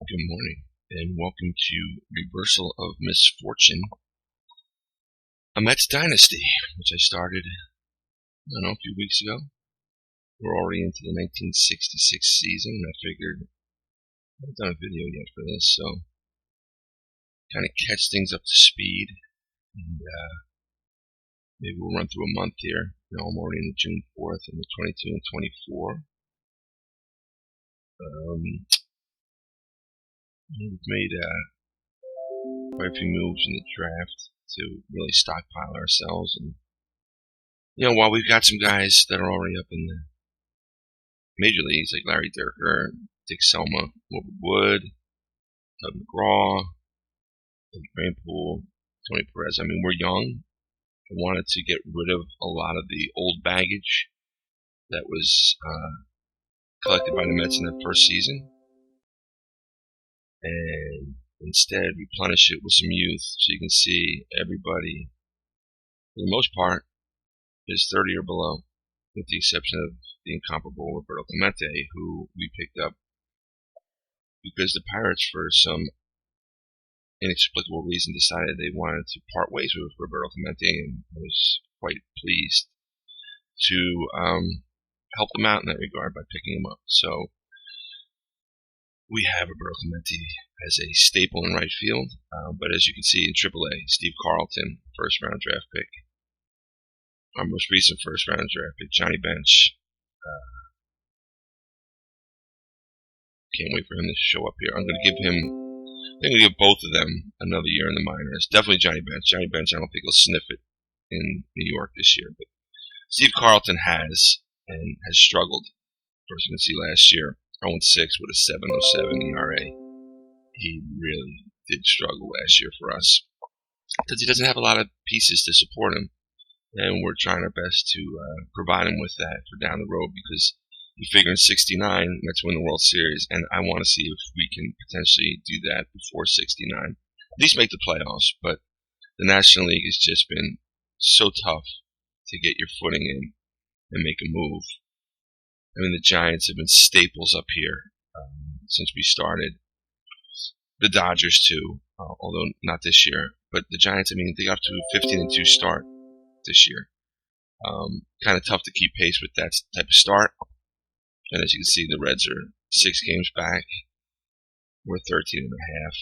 Good morning, and welcome to Reversal of Misfortune, a Mets Dynasty, which I started, a few weeks ago. We're already into the 1966 season, and I figured I haven't done a video yet for this, so kind of catch things up to speed, and maybe we'll run through a month here. I'm already in the June 4th and the 22 and 24. We've made quite a few moves in the draft to really stockpile ourselves, and while we've got some guys that are already up in the major leagues, like Larry Durker, Dick Selma, Wilbur Wood, Doug McGraw, Eddie Cranepool, Tony Perez. We're young. I wanted to get rid of a lot of the old baggage that was collected by the Mets in that first season, and instead replenish it with some youth. So you can see everybody, for the most part, is 30 or below, with the exception of the incomparable Roberto Clemente, who we picked up because the Pirates, for some inexplicable reason, decided they wanted to part ways with Roberto Clemente, and I was quite pleased to help them out in that regard by picking him up. So we have Roberto Clemente as a staple in right field, but as you can see in AAA, Steve Carlton, first-round draft pick. Our most recent first-round draft pick, Johnny Bench. Can't wait for him to show up here. I'm going to give both of them another year in the minors. Definitely Johnny Bench. Johnny Bench, I don't think he'll sniff it in New York this year, but Steve Carlton has, and has struggled. First, you can see last year, 0-6 with a 7.07 ERA. He really did struggle last year for us because he doesn't have a lot of pieces to support him, and we're trying our best to provide him with that for down the road, because we figure in 69 let's win the World Series, and I want to see if we can potentially do that before 69. At least make the playoffs, but the National League has just been so tough to get your footing in and make a move. The Giants have been staples up here since we started. The Dodgers too, although not this year. But the Giants, they got up to a 15-2 start this year. Kind of tough to keep pace with that type of start. And as you can see, the Reds are 6 games back. We're 13 and a half.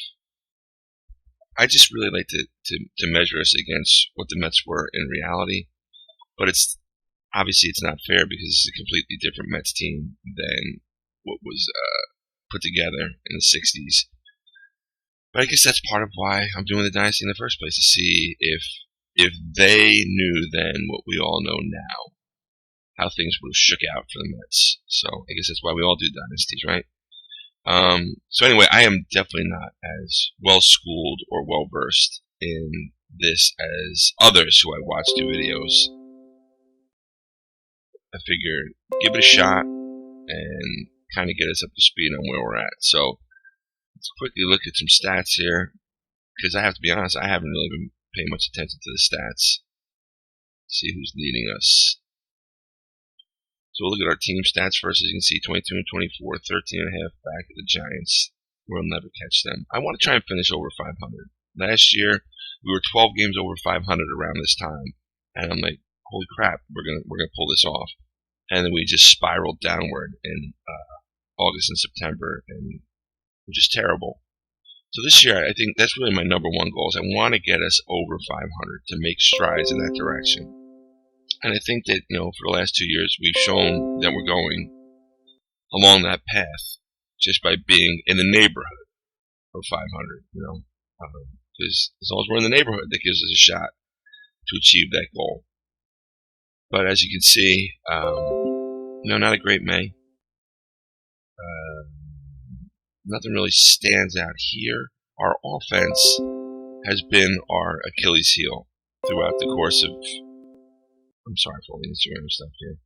I just really like to measure us against what the Mets were in reality. But obviously it's not fair, because it's a completely different Mets team than what was put together in the 60s. But I guess that's part of why I'm doing the Dynasty in the first place, to see if they knew then what we all know now, how things would have shook out for the Mets. So I guess that's why we all do Dynasties, right? So anyway, I am definitely not as well-schooled or well-versed in this as others who I watch do videos. I figured give it a shot and kind of get us up to speed on where we're at. So let's quickly look at some stats here, because I have to be honest, I haven't really been paying much attention to the stats. See who's leading us. So we'll look at our team stats first. As you can see, 22 and 24, 13 and a half back at the Giants. We'll never catch them. I want to try and finish over 500. Last year, we were 12 games over 500 around this time, and I'm like, holy crap, we're gonna pull this off. And then we just spiraled downward in August and September, and we're just terrible. So this year, I think that's really my number one goal, is I want to get us over 500 to make strides in that direction. And I think that, for the last 2 years, we've shown that we're going along that path just by being in the neighborhood of 500, because as long as we're in the neighborhood, that gives us a shot to achieve that goal. But as you can see, not a great May. Nothing really stands out here. Our offense has been our Achilles heel throughout the course of, I'm sorry for all the Instagram stuff here,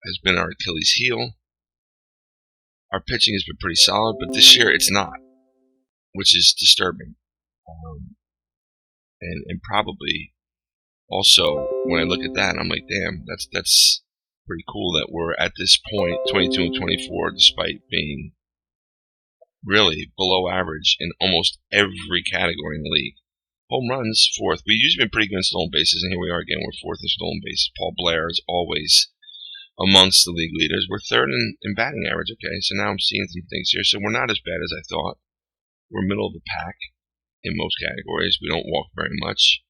has been our Achilles heel. Our pitching has been pretty solid, but this year it's not, which is disturbing. And probably also, when I look at that, I'm like, damn, that's pretty cool that we're at this point, 22 and 24, despite being really below average in almost every category in the league. Home runs, 4th. We've usually been pretty good in stolen bases, and here we are again. We're 4th in stolen bases. Paul Blair is always amongst the league leaders. We're 3rd in batting average. Okay, so now I'm seeing some things here. So we're not as bad as I thought. We're middle of the pack in most categories. We don't walk very much.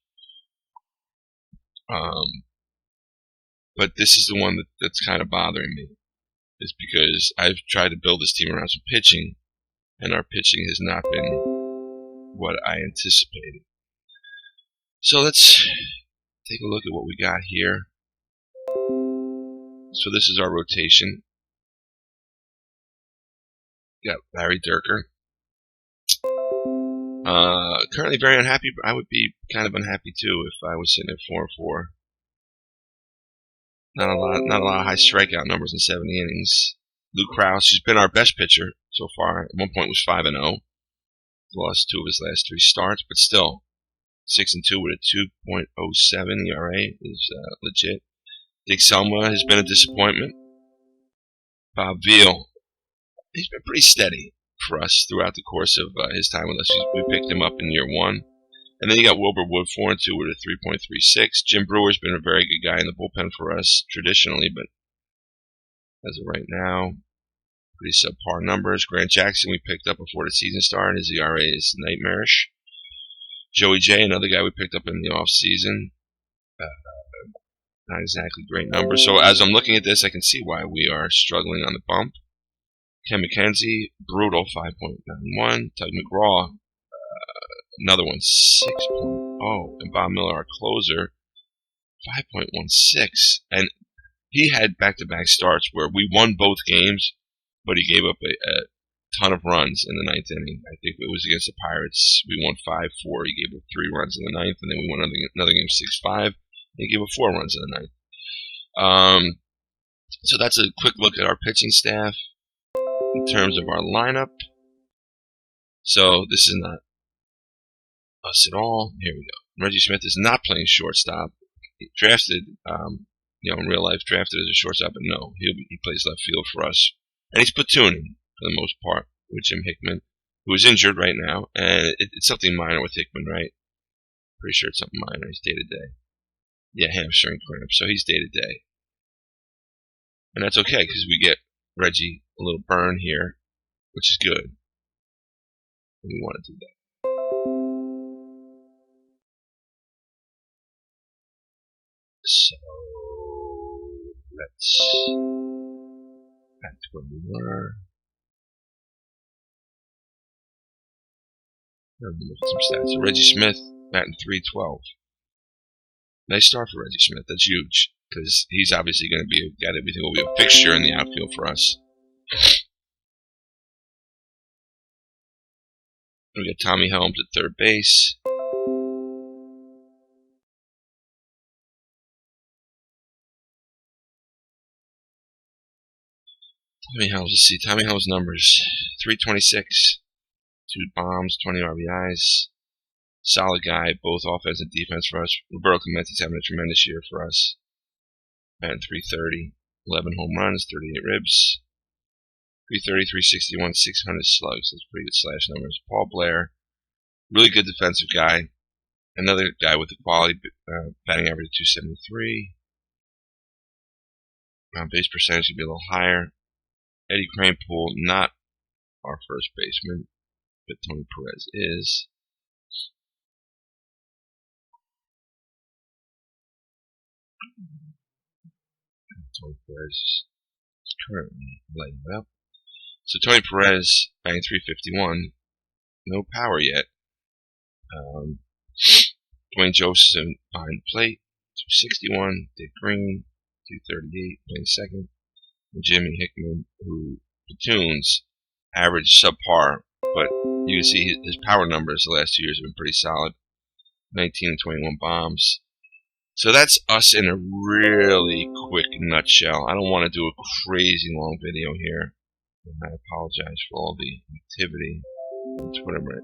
But this is the one that's kind of bothering me. Is because I've tried to build this team around some pitching, and our pitching has not been what I anticipated. So let's take a look at what we got here. So this is our rotation. Got Larry Dierker. Currently very unhappy, but I would be kind of unhappy too if I was sitting at 4-4. Not a lot of high strikeout numbers in 70 innings. Luke Krause, who's been our best pitcher so far, at one point was 5-0. Lost 2 of his last 3 starts, but still 6-2 with a 2.07 ERA is legit. Dick Selma has been a disappointment. Bob Veal, he's been pretty steady for us throughout the course of his time with us. We picked him up in year 1. And then you got Wilbur Wood 4-2 with a 3.36. Jim Brewer's been a very good guy in the bullpen for us traditionally, but as of right now, pretty subpar numbers. Grant Jackson we picked up before the season started. His ERA is nightmarish. Joey J, another guy we picked up in the offseason. Not exactly great numbers. So as I'm looking at this, I can see why we are struggling on the bump. Ken McKenzie, brutal, 5.91. Doug McGraw, another one, 6.0. And Bob Miller, our closer, 5.16. And he had back-to-back starts where we won both games, but he gave up a ton of runs in the 9th inning. I think it was against the Pirates. We won 5-4. He gave up 3 runs in the 9th, and then we won another game 6-5. He gave up 4 runs in the 9th. So that's a quick look at our pitching staff in terms of our lineup. So this is not us at all. Here we go. Reggie Smith is not playing shortstop. He drafted, in real life, drafted as a shortstop, but no, he plays left field for us. And he's platooning for the most part with Jim Hickman, who is injured right now, and it's something minor with Hickman, right? Pretty sure it's something minor. He's day to day. Yeah, hamstring cramp. So he's day to day, and that's okay because we get Reggie a little burn here, which is good. And we want to do that. So let's back to where we were. Look at some stats. So Reggie Smith batting .312. Nice start for Reggie Smith. That's huge because he's obviously going to be a guy that we think will be a fixture in the outfield for us. We got Tommy Helms at third base. Tommy Helms, let's see. Tommy Helms' numbers: 326, 2 bombs, 20 RBIs. Solid guy, both offense and defense for us. Roberto Clemente's having a tremendous year for us. Batting .330, 11 home runs, 38 ribs. 330, 361, 600 slugs. That's pretty good slash numbers. Paul Blair, really good defensive guy. Another guy with a quality batting average of .273. Base percentage should be a little higher. Eddie Kranepool, not our first baseman, but Tony Perez is. Tony Perez is currently lighting up. So Tony Perez batting .351, no power yet. Dwayne Joseph behind the plate, .261. Dick Green, .238, playing second. And Jimmy Hickman, who platoons, average subpar, but you can see his power numbers the last 2 years have been pretty solid. 19 and 21 bombs. So that's us in a really quick nutshell. I don't want to do a crazy long video here. I apologize for all the activity on Twitter,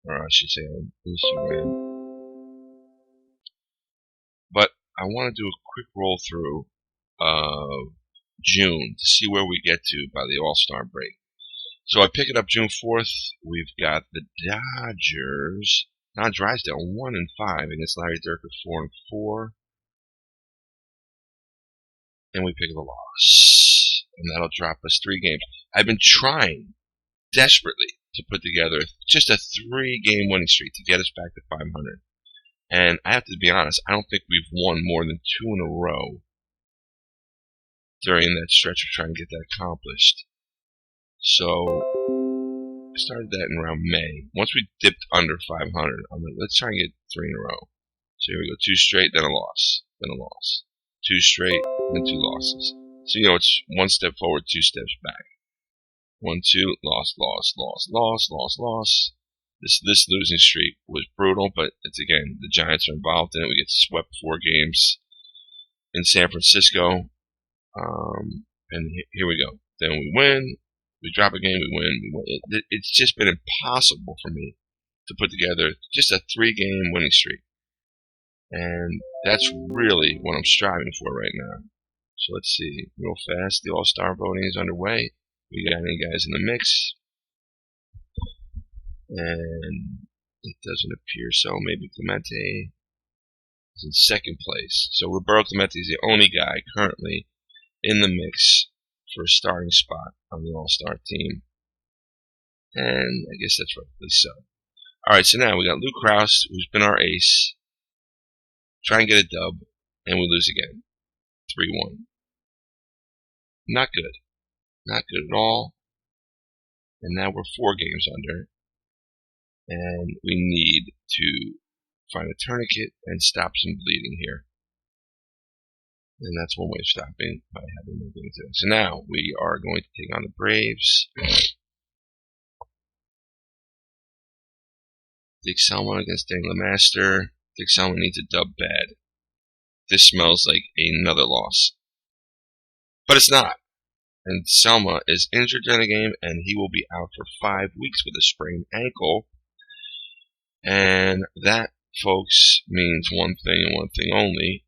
or I should say on Instagram. But I want to do a quick roll through of June to see where we get to by the All-Star break. So I pick it up June 4th. We've got the Dodgers. Don Drysdale 1-5 against Larry Durker 4-4. And we pick up a loss. And that'll drop us 3 games. I've been trying desperately to put together just a 3-game winning streak to get us back to 500. And I have to be honest, I don't think we've won more than 2 in a row during that stretch of trying to get that accomplished. So I started that in around May. Once we dipped under 500, I'm like, let's try and get 3 in a row. So here we go, 2 straight, then a loss, then a loss. 2 straight, then 2 losses. So it's 1 step forward, 2 steps back. 1, 2, loss, loss, loss, loss, loss, loss. This losing streak was brutal, but it's again, the Giants are involved in it. We get swept 4 games in San Francisco. And here we go. Then we win. We drop a game, we win. It's just been impossible for me to put together just a 3-game winning streak. And that's really what I'm striving for right now. So let's see, real fast. The All-Star voting is underway. We got any guys in the mix? And it doesn't appear so. Maybe Clemente is in 2nd place. So Roberto Clemente is the only guy currently in the mix for a starting spot on the All-Star team. And I guess that's rightfully so. Alright, so now we got Luke Krause, who's been our ace. Try and get a dub, and we lose again. 3-1. Not good. Not good at all. And now we're 4 games under. And we need to find a tourniquet and stop some bleeding here. And that's one way of stopping by having no bleeding today. So now we are going to take on the Braves. Dick Selma against Danny LeMaster. Dick Selma needs a dub bad. This smells like another loss. But it's not. And Selma is injured during the game, and he will be out for 5 weeks with a sprained ankle. And that, folks, means one thing and one thing only.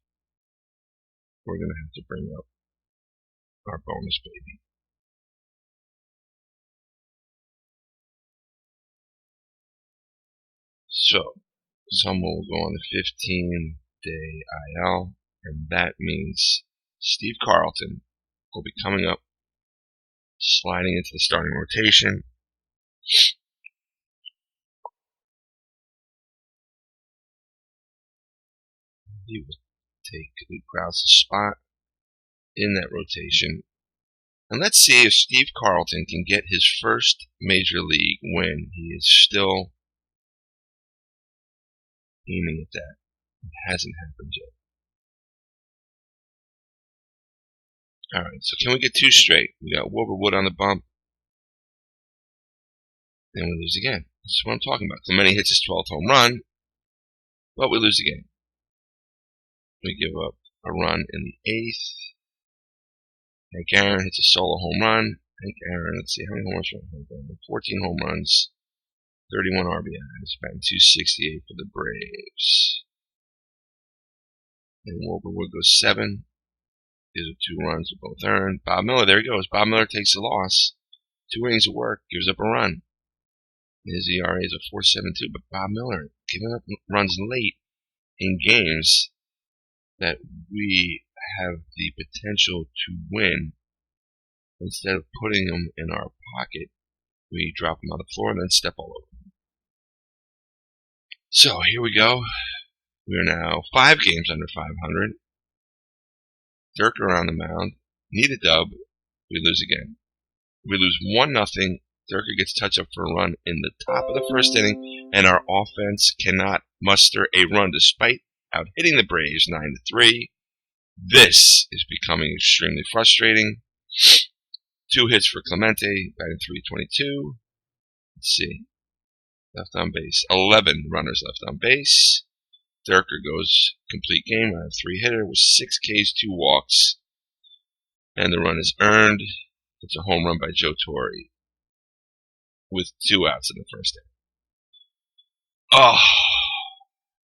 We're going to have to bring up our bonus baby. So, Selma will go on the 15-day IL, and that means Steve Carlton will be coming up, sliding into the starting rotation. He will take Luke Krause's spot in that rotation. And let's see if Steve Carlton can get his first major league win. He is still aiming at that. It hasn't happened yet. Alright, so can we get 2 straight? We got Wilbur Wood on the bump. Then we lose again. That's what I'm talking about. Clemente hits his 12th home run, but we lose again. We give up a run in the 8th. Hank Aaron hits a solo home run. Hank Aaron, let's see, how many home runs? 14 home runs, 31 RBIs, batting .268 for the Braves. And Wilbur Wood goes 7. These are 2 runs that both earned. Bob Miller, there he goes. Bob Miller takes the loss. 2 innings of work, gives up a run. His ERA is a 4.72, but Bob Miller giving up runs late in games that we have the potential to win. Instead of putting them in our pocket, we drop them on the floor and then step all over them. So here we go. We are now 5 games under 500. Durker on the mound. Need a dub. We lose again. We lose 1-0. Durker gets touched up for a run in the top of the 1st inning, and our offense cannot muster a run despite out hitting the Braves 9-3. This is becoming extremely frustrating. 2 hits for Clemente, batting .322. Let's see. Left on base. 11 runners left on base. Durker goes complete game on a 3-hitter with 6 Ks, 2 walks. And the run is earned. It's a home run by Joe Torre with 2 outs in the 1st inning. Oh,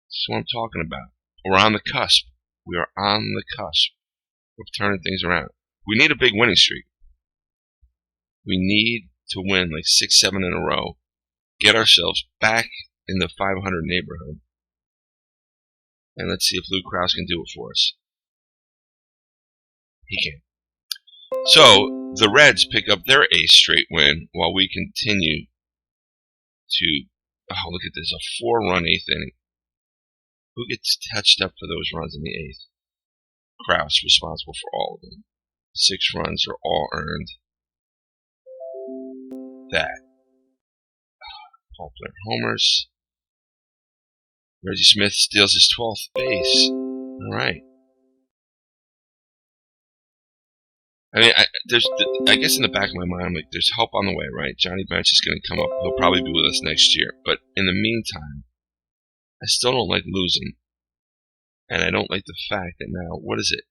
that's what I'm talking about. We're on the cusp. We are on the cusp of turning things around. We need a big winning streak. We need to win like 6, 7 in a row, get ourselves back in the 500 neighborhood, and let's see if Lou Krause can do it for us. He can. So the Reds pick up their 8th straight win while we continue to, oh, look at this, a 4-run 8th inning. Who gets touched up for those runs in the 8th? Krause, responsible for all of them. 6 runs are all earned. That. Paul Blair homers. Reggie Smith steals his 12th base. All right. I mean, I guess in the back of my mind, I'm like, there's help on the way, right? Johnny Bench is going to come up. He'll probably be with us next year. But in the meantime, I still don't like losing. And I don't like the fact that now, what is it?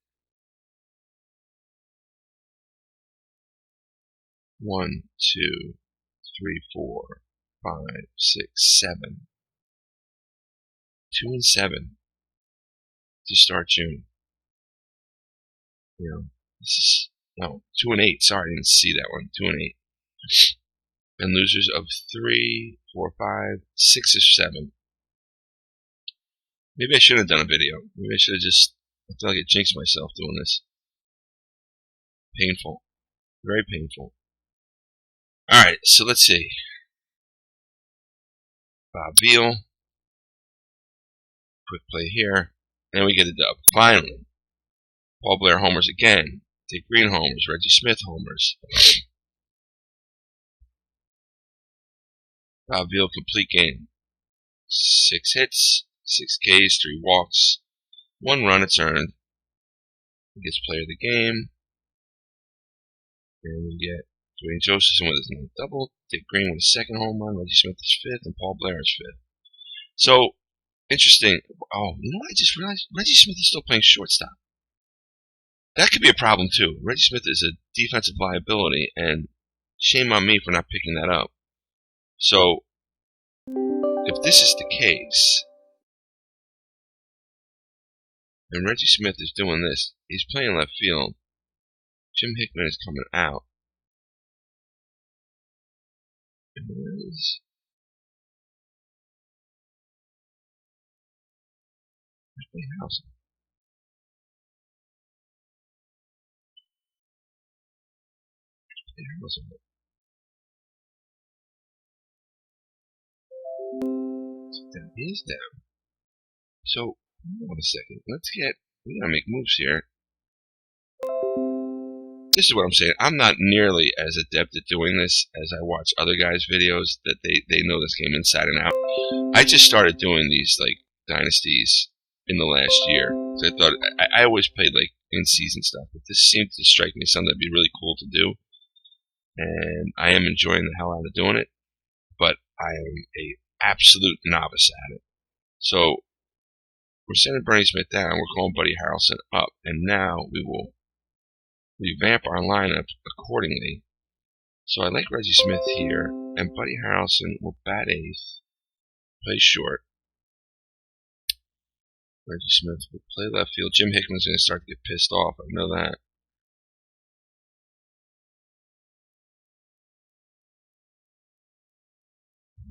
1, 2, 3, 4, 5, 6, 7. 2 and 7 to start June. You know, this is, no, 2 and 8. Sorry, I didn't see that one. 2 and 8. And losers of 3, 4, 5, 6 or 7. Maybe I shouldn't have done a video. Maybe I should have just, I feel like I jinxed myself doing this. Painful. Very painful. Alright, so let's see. Bob Veal. Quick play here. And we get a dub. Finally. Paul Blair homers again. Dick Green homers. Reggie Smith homers. Bob Veal complete game. 6 hits, 6 Ks, 3 walks, 1 run it's earned. He gets player of the game. And we get Dwayne Josephson with his 9th double, Dick Green with his 2nd home run, Reggie Smith is 5th, and Paul Blair is 5th. So, interesting. Oh, you know what I just realized? Reggie Smith is still playing shortstop. That could be a problem too. Reggie Smith is a defensive liability, and shame on me for not picking that up. So, if this is the case, and Reggie Smith is doing this, he's playing left field, Jim Hickman is coming out. And where is House? That is down. So, hold on a second. We gotta make moves here. This is what I'm saying. I'm not nearly as adept at doing this as I watch other guys' videos that they know this game inside and out. I just started doing these, like, dynasties in the last year. So I thought, I always played, like, in-season stuff, but this seemed to strike me something that'd be really cool to do. And I am enjoying the hell out of doing it, but I am a absolute novice at it. So, we're sending Bernie Smith down, we're calling Buddy Harrelson up, and now we will revamp our lineup accordingly. So I like Reggie Smith here, and Buddy Harrelson will bat 8th, play short. Reggie Smith will play left field. Jim Hickman's going to start to get pissed off, I know that.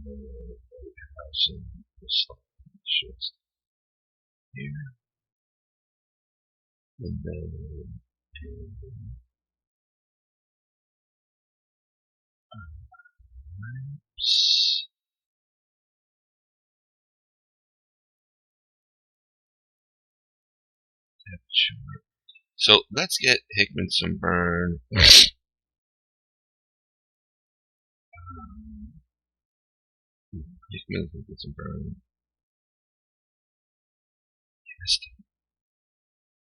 Harrelson will start here. And then so let's get Hickman some burn. Hickman can get some burn.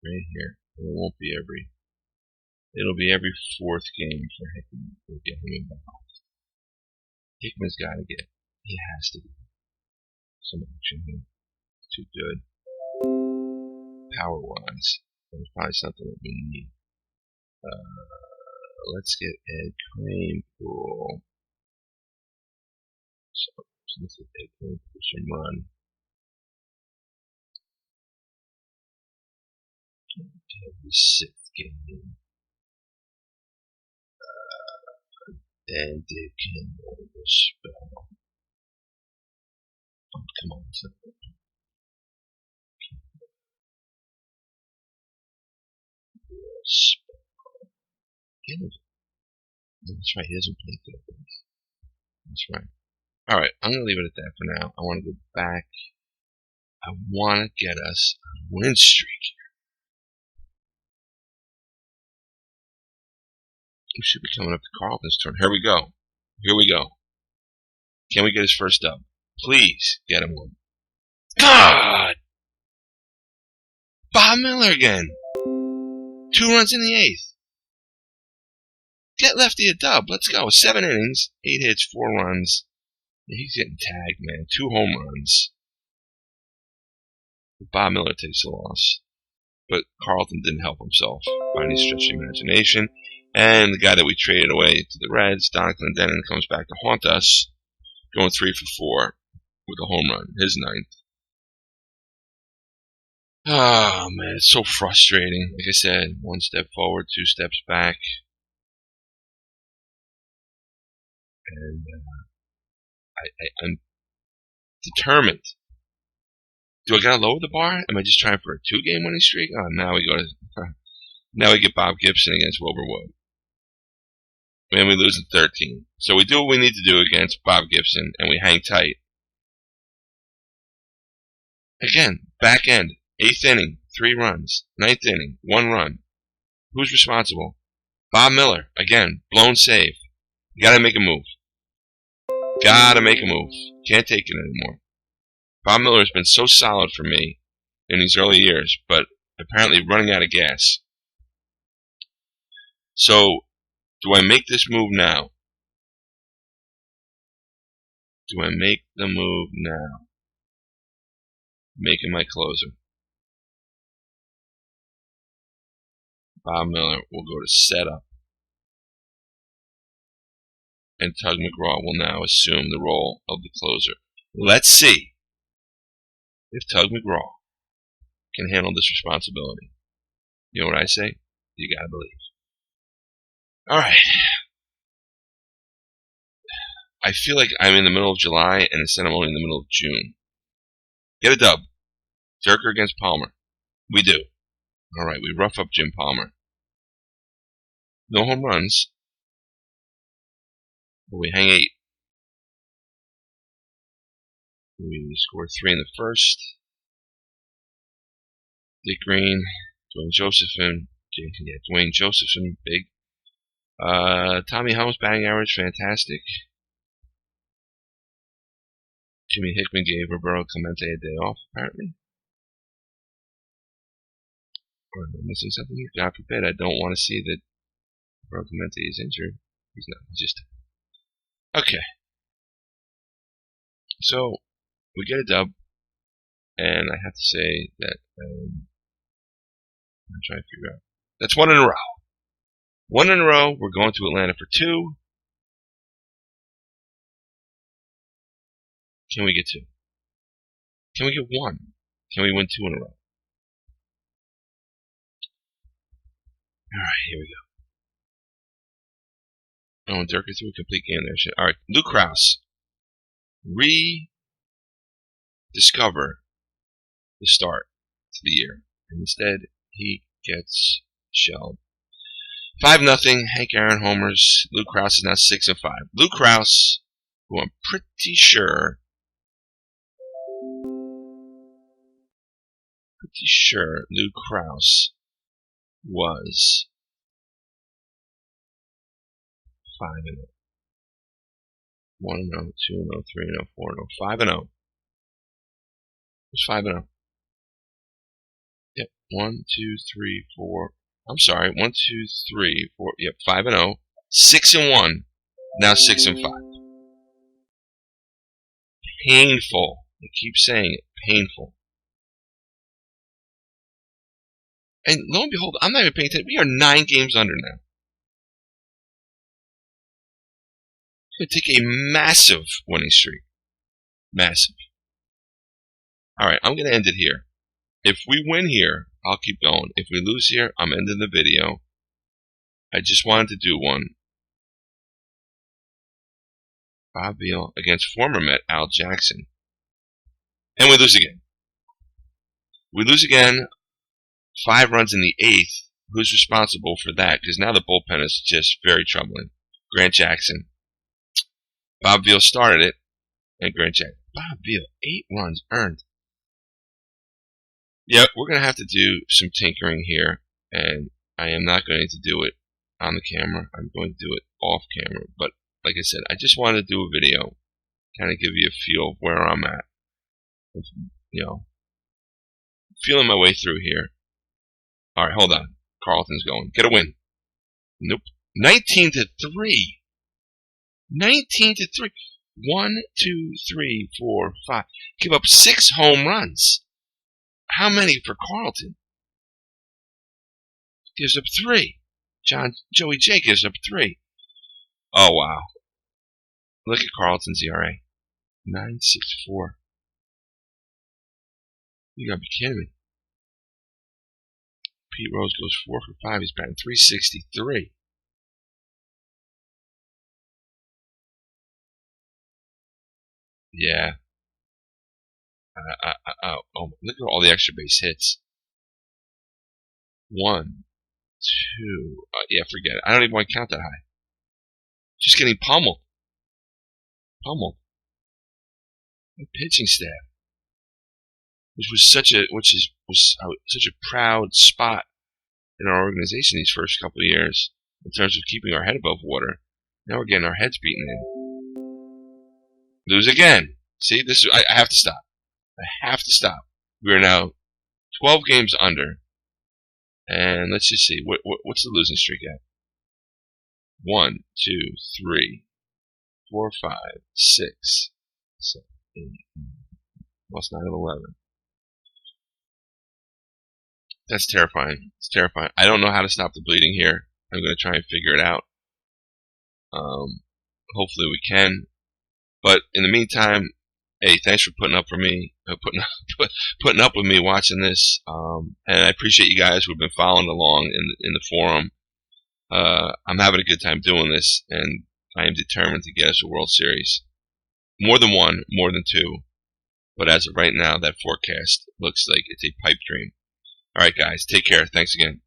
Right here. It won't be every. It'll be every 4th game for Hickman. We'll get him involved. Hickman's got to get. He has to get some action here. Too good. Power-wise, that's probably something that we need. Let's get Ed Kranepool. So let's get Ed Kranepool some run. Okay, the 6th game. And Dave Campbell will spell. Oh, come on. That's right, he doesn't play good. That's right. Alright, I'm going to leave it at that for now. I want to go back. I want to get us a win streak. We should be coming up to Carlton's turn. Here we go. Here we go. Can we get his first dub? Please get him one. God! Bob Miller again. 2 runs in the 8th. Get Lefty a dub. Let's go. 7 innings, 8 hits, 4 runs. He's getting tagged, man. 2 home runs. Bob Miller takes the loss. But Carlton didn't help himself by any stretch of imagination. And the guy that we traded away to the Reds, Donovan Denon, comes back to haunt us, going 3 for 4 with a home run, his 9th. Oh, man, it's so frustrating. Like I said, 1 step forward, 2 steps back. And I'm determined. Do I gotta lower the bar? Am I just trying for a 2-game winning streak? Oh, now we go to now we get Bob Gibson against Wilbur Wood. And we lose in 13. So we do what we need to do against Bob Gibson, and we hang tight. Again, back end, 8th inning, 3 runs. 9th inning, 1 run. Who's responsible? Bob Miller. Again, blown save. You gotta make a move. Gotta make a move. Can't take it anymore. Bob Miller has been so solid for me in these early years, but apparently running out of gas. So, do I make this move now? Do I make the move now? Making my closer. Bob Miller will go to setup. And Tug McGraw will now assume the role of the closer. Let's see if Tug McGraw can handle this responsibility. You know what I say? You gotta believe. Alright. I feel like I'm in the middle of July, and instead I'm only in the middle of June. Get a dub. Durker against Palmer. We do. Alright, we rough up Jim Palmer. No home runs. But we hang 8. We scored 3 in the first. Dick Green, Dwayne Josephson, Dwayne Josephson, big. Tommy Helms, batting average, fantastic. Jimmy Hickman gave Roberto Clemente a day off, apparently. Or am I missing something here? God forbid, I don't want to see that Roberto Clemente is injured. He's not, he's just... Okay. So, we get a dub, and I have to say that, I'm trying to figure out. That's 1 in a row. 1 in a row, we're going to Atlanta for 2. Can we get 2? Can we get 1? Can we win 2 in a row? Alright, here we go. Oh, and Durker threw a complete game there. Shit. Alright, Luke Krause. Rediscover the start to the year. And instead, he gets shelled. 5-0. Hank Aaron homers. Luke Krause is now 6-5. Luke Krause, who I'm pretty sure Luke Krause was 5-0. 1-0, 2-0, 3-0, 4-0, 5-0. It was 5-0. Yep, 1, 2, 3, 4. I'm sorry, 1, 2, 3, 4. Yep, 5-0. 6-1. Now 6-5. Painful. I keep saying it. Painful. And lo and behold, I'm not even paying attention. We are 9 games under now. It's going to take a massive winning streak. Massive. Alright, I'm going to end it here. If we win here, I'll keep going. If we lose here, I'm ending the video. I just wanted to do one. Bob Beal against former Met Al Jackson. And we lose again. We lose again. 5 runs in the 8th. Who's responsible for that? Because now the bullpen is just very troubling. Grant Jackson. Bob Beal started it. And Grant Jackson. Bob Beal, 8 runs earned. Yeah, we're going to have to do some tinkering here. And I am not going to do it on the camera. I'm going to do it off camera. But like I said, I just wanted to do a video. Kind of give you a feel of where I'm at. You know, feeling my way through here. All right, hold on. Carlton's going. Get a win. Nope. 19-3. 19-3. 1, 2, 3, 4, 5. Give up 6 home runs. How many for Carlton? Gives up 3. Joey J gives up 3. Oh, wow. Look at Carlton's ERA. 9.64. You gotta be kidding me. Pete Rose goes 4 for 5. He's batting .363. Yeah. Oh, look at all the extra base hits. 1, 2. Yeah, forget it. I don't even want to count that high. Just getting pummeled. Pummeled. The pitching staff, which was such a such a proud spot in our organization these first couple of years in terms of keeping our head above water. Now we're getting our heads beaten in. Lose again. See, this I have to stop. I have to stop. We are now 12 games under, and let's just see what's the losing streak at. 1, 2, 3, 4, 5, 6, 7, 8, 9. Lost 9 of 11. That's terrifying. It's terrifying. I don't know how to stop the bleeding here. I'm going to try and figure it out. Hopefully we can. But in the meantime, hey, thanks for putting up for me, putting up with me watching this. And I appreciate you guys who've been following along in the forum. I'm having a good time doing this, and I am determined to get us a World Series. More than 1, more than 2. But as of right now, that forecast looks like it's a pipe dream. All right, guys, take care. Thanks again.